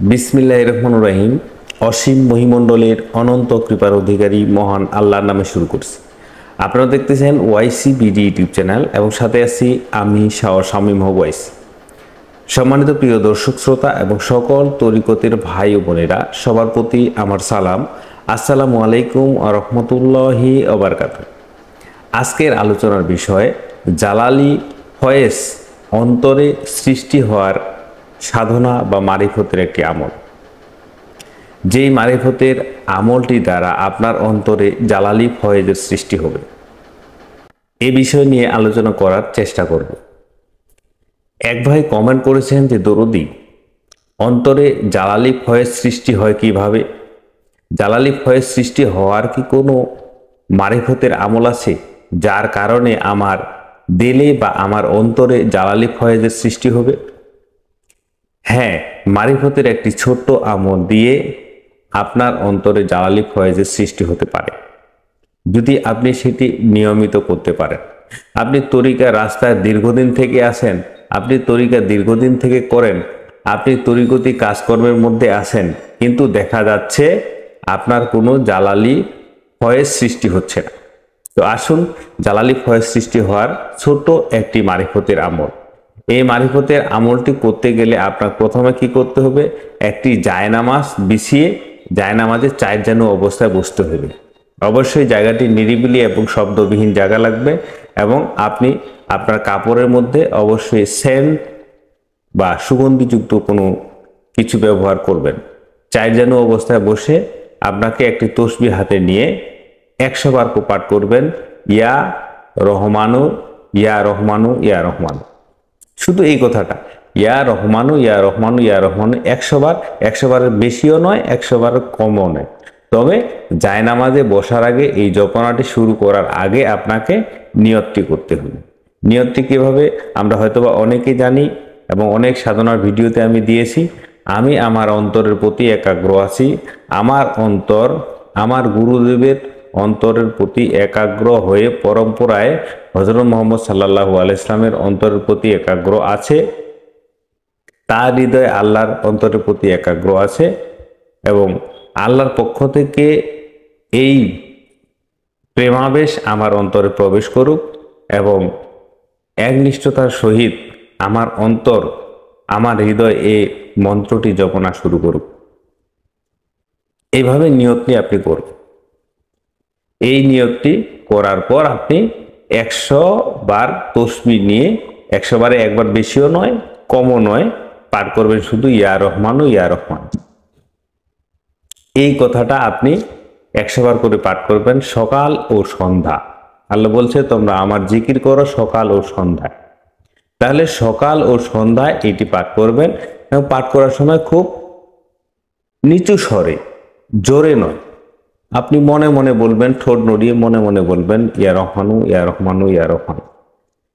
বিসমিল্লাহির রহমানির রহিম। অসীম মহিমণ্ডলের অনন্ত কৃপার অধিকারী মহান আল্লাহর নামে শুরু করছি। আপনারা দেখতেছেন ওয়াইসিবিডি ইউটিউব চ্যানেল এবং সাথে আছি আমি শামীম ওয়াইস। সম্মানিত প্রিয় দর্শক শ্রোতা এবং সকল তরিকতের ভাই ও বোনেরা, সবার প্রতি আমার সালাম। আসসালামু আলাইকুম ওয়া রাহমাতুল্লাহি ওয়া বারাকাতুহু। আজকের আলোচনার বিষয় জালালি ফয়েজ অন্তরে সৃষ্টি হওয়ার সাধনা বা মারিফতের একটি আমল। যেই মারিফতের আমলটি দ্বারা আপনার অন্তরে জালালি ফয়েজের সৃষ্টি হবে, এ বিষয় নিয়ে আলোচনা করার চেষ্টা করব। এক ভাই কমেন্ট করেছেন যে দরুদি, অন্তরে জালালি ফয়েজ সৃষ্টি হয় কিভাবে? জালালি ফয়েজ সৃষ্টি হওয়ার কি কোনো মারিফতের আমল আছে যার কারণে আমার দিলে বা আমার অন্তরে জালালি ফয়েজের সৃষ্টি হবে? হ্যাঁ, মারিফতের একটি ছোট্ট আমল দিয়ে আপনার অন্তরে জালালি ফয়েজের সৃষ্টি হতে পারে, যদি আপনি সেটি নিয়মিত করতে পারেন। আপনি তরিকা রাস্তায় দীর্ঘদিন থেকে আসেন, আপনি তরিকা দীর্ঘদিন থেকে করেন, আপনি তরিকতি কাজকর্মের মধ্যে আসেন, কিন্তু দেখা যাচ্ছে আপনার কোনো জালালি ফয়েজ সৃষ্টি হচ্ছে না। তো আসুন, জালালি ফয়েজ সৃষ্টি হওয়ার ছোট্ট একটি মারিফতের আমল। এই মারিফতের আমলটি করতে গেলে আপনার প্রথমে কি করতে হবে? একটি জায়নামাজ বিছিয়ে জায়নামাজে চারজানু অবস্থায় বসতে হবে। অবশ্যই জায়গাটি নিরিবিলি এবং শব্দবিহীন জায়গা লাগবে, এবং আপনি আপনার কাপড়ের মধ্যে অবশ্যই সেন্ট বা সুগন্ধিযুক্ত কোনো কিছু ব্যবহার করবেন। চারজানু অবস্থায় বসে আপনাকে একটি তসবিহ হাতে নিয়ে 100 বার পাঠ করবেন, ইয়া রহমানু ইয়া রহমানু ইয়া রহমানু। শুধু এই কথাটা, ইয়া রহমানু ইয়া রহমানু ইয়া রহমানু 100 বার। 100 বারের বেশিও নয়, 100 বারের কমও নয়। তবে জায়নামাজে বসার আগে, এই জপনাটি শুরু করার আগে আপনাকে নিয়তটি করতে হবে। নিয়তটি কিভাবে আমরা হয়তোবা অনেকেই জানি এবং অনেক সাধনার ভিডিওতে আমি দিয়েছি। আমি আমার অন্তরের প্রতি একাগ্র আছি, আমার অন্তর আমার গুরুদেবের অন্তরের প্রতি একাগ্র হয়ে পরম্পরায় হযরত মুহাম্মদ সাল্লাল্লাহু আলাইহি ইসলামের অন্তরের প্রতি একাগ্র আছে, তার হৃদয়ে আল্লাহর অন্তরের প্রতি একাগ্র আছে, এবং আল্লাহর পক্ষ থেকে এই প্রেমাবেশ আমার অন্তরে প্রবেশ করুক এবং একনিষ্ঠতার সহিত আমার অন্তর আমার হৃদয় এই মন্ত্রটি জপনা শুরু করুক। এইভাবে নিয়ত নিয়ে আপনি করবেন। এই নিয়তটি করার পর আপনি 100 বার তসবিহ নিয়ে, 100 বারে একবার বেশিও নয় কমও নয়, পাঠ করবেন শুধু ইয়া রহমানু ইয়া রহমান। এই কথাটা আপনি 100 বার করে পাঠ করবেন সকাল ও সন্ধ্যা। আল্লাহ বলছে তোমরা আমার জিকির করো সকাল ও সন্ধ্যায়। তাহলে সকাল ও সন্ধ্যায় এটি পাঠ করবেন, এবং পাঠ করার সময় খুব নিচু স্বরে, জোরে নয়। আপনি মনে মনে বলবেন, ঠোঁট নড়িয়ে মনে মনে বলবেন ইয়া রহমানু ইয়া রহমানু ইয়া রহমানু।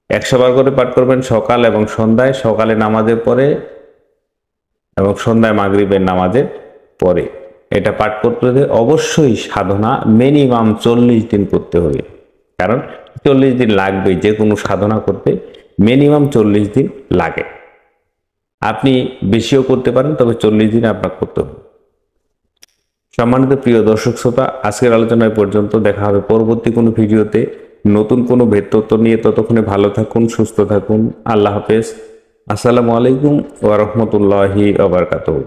100 বার করে পাঠ করবেন সকাল এবং সন্ধ্যায়, সকালে নামাজের পরে এবং সন্ধ্যায় মাগরিবের নামাজের পরে। এটা পাঠ করতে হলে অবশ্যই সাধনা মিনিমাম 40 দিন করতে হবে, কারণ 40 দিন লাগবে যে কোনো সাধনা করতে, মিনিমাম 40 দিন লাগে। আপনি বেশিও করতে পারেন, তবে 40 দিন আপনার করতে হবে। সম্মানিত প্রিয় দর্শক শ্রোতা, আজকের আলোচনায় পর্যন্ত। দেখা হবে পরবর্তী কোনো ভিডিওতে নতুন কোনো ভেদতত্ত্ব নিয়ে। ততক্ষণে ভালো থাকুন, সুস্থ থাকুন। আল্লাহ হাফেজ। আসসালামু আলাইকুম ওয়া রাহমাতুল্লাহি ওয়া বারাকাতুহু।